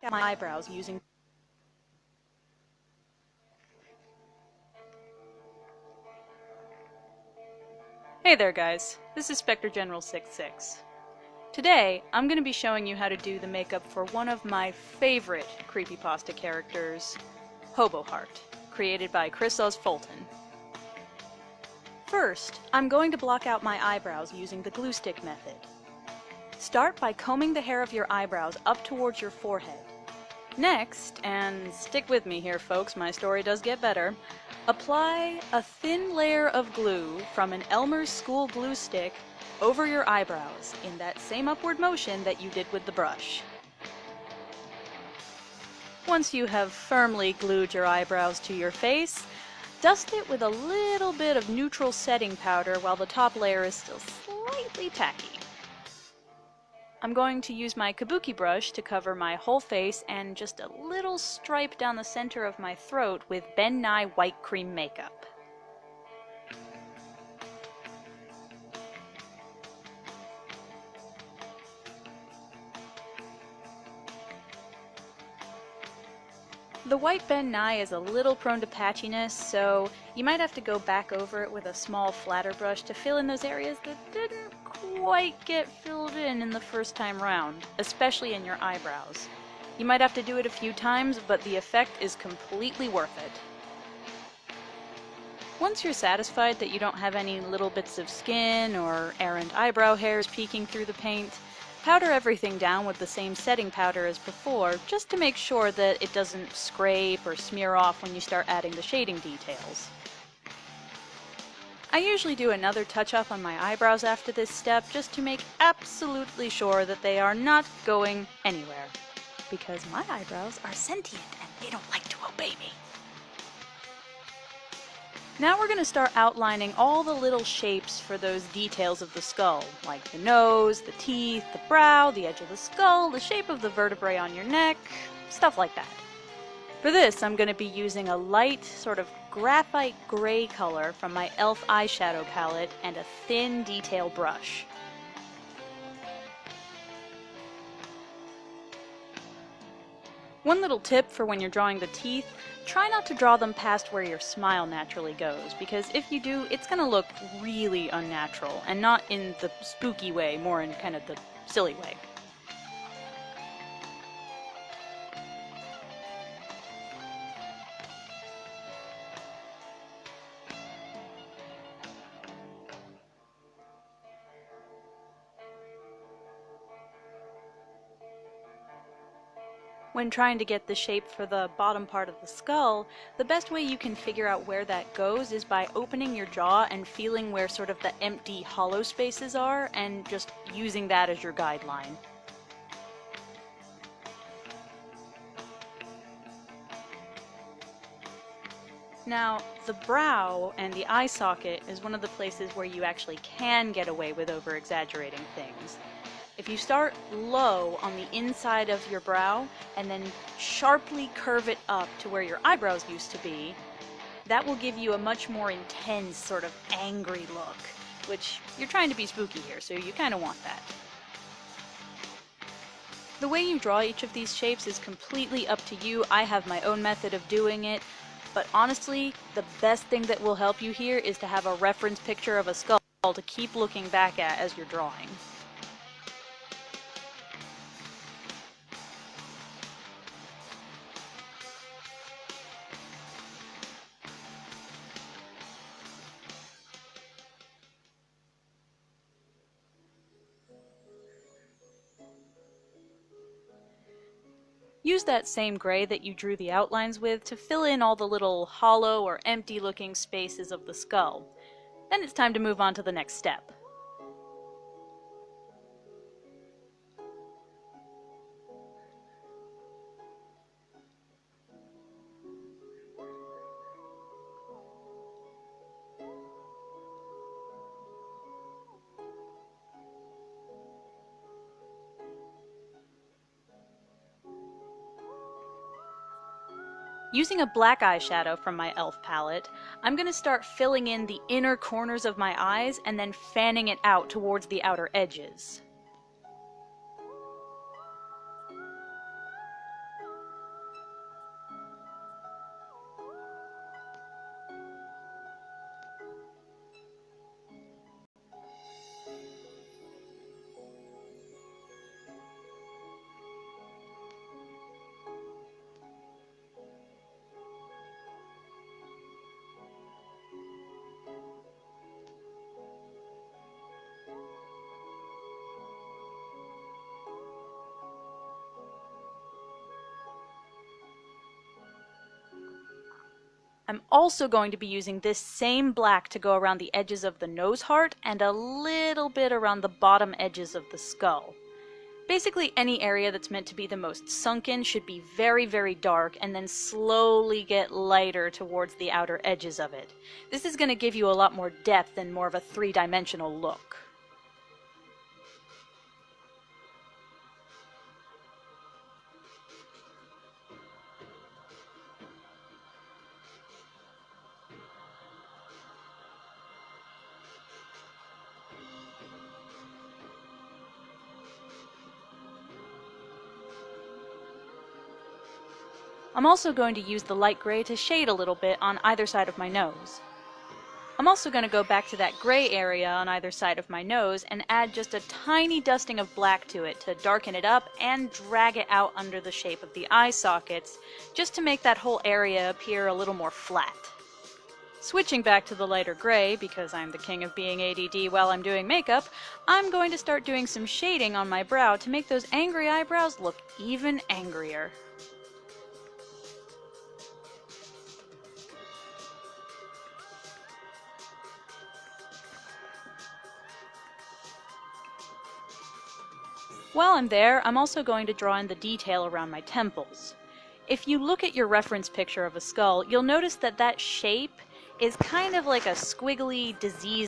out my eyebrows using... Hey there guys, this is Spectre General 66. Today, I'm going to be showing you how to do the makeup for one of my favorite creepypasta characters, Hoboheart, created by Chris Os Fulton. First, I'm going to block out my eyebrows using the glue stick method. Start by combing the hair of your eyebrows up towards your forehead. Next, and stick with me here folks, my story does get better, apply a thin layer of glue from an Elmer's school glue stick over your eyebrows in that same upward motion that you did with the brush. Once you have firmly glued your eyebrows to your face, dust it with a little bit of neutral setting powder while the top layer is still slightly tacky. I'm going to use my kabuki brush to cover my whole face and just a little stripe down the center of my throat with Ben Nye white cream makeup. The white Ben Nye is a little prone to patchiness, so you might have to go back over it with a small flatter brush to fill in those areas that didn't quite get filled in the first time round, especially in your eyebrows. You might have to do it a few times, but the effect is completely worth it. Once you're satisfied that you don't have any little bits of skin or errant eyebrow hairs peeking through the paint, powder everything down with the same setting powder as before, just to make sure that it doesn't scrape or smear off when you start adding the shading details. I usually do another touch-up on my eyebrows after this step just to make absolutely sure that they are not going anywhere. Because my eyebrows are sentient and they don't like to obey me. Now we're going to start outlining all the little shapes for those details of the skull, like the nose, the teeth, the brow, the edge of the skull, the shape of the vertebrae on your neck, stuff like that. For this, I'm going to be using a light, sort of graphite gray color from my e.l.f. eyeshadow palette and a thin detail brush. One little tip for when you're drawing the teeth, try not to draw them past where your smile naturally goes, because if you do, it's going to look really unnatural, and not in the spooky way, more in kind of the silly way. When trying to get the shape for the bottom part of the skull, the best way you can figure out where that goes is by opening your jaw and feeling where sort of the empty hollow spaces are, and just using that as your guideline. Now, the brow and the eye socket is one of the places where you actually can get away with over-exaggerating things. If you start low on the inside of your brow and then sharply curve it up to where your eyebrows used to be, that will give you a much more intense, sort of angry look, which you're trying to be spooky here, so you kind of want that. The way you draw each of these shapes is completely up to you. I have my own method of doing it, but honestly, the best thing that will help you here is to have a reference picture of a skull to keep looking back at as you're drawing. Use that same gray that you drew the outlines with to fill in all the little hollow or empty looking spaces of the skull. Then it's time to move on to the next step. Using a black eyeshadow from my e.l.f. palette, I'm going to start filling in the inner corners of my eyes and then fanning it out towards the outer edges. I'm also going to be using this same black to go around the edges of the nose heart and a little bit around the bottom edges of the skull. Basically, any area that's meant to be the most sunken should be very, very dark and then slowly get lighter towards the outer edges of it. This is going to give you a lot more depth and more of a three-dimensional look. I'm also going to use the light gray to shade a little bit on either side of my nose. I'm also going to go back to that gray area on either side of my nose and add just a tiny dusting of black to it to darken it up and drag it out under the shape of the eye sockets, just to make that whole area appear a little more flat. Switching back to the lighter gray, because I'm the king of being ADD while I'm doing makeup, I'm going to start doing some shading on my brow to make those angry eyebrows look even angrier. While I'm there, I'm also going to draw in the detail around my temples. If you look at your reference picture of a skull, you'll notice that that shape is kind of like a squiggly, diseased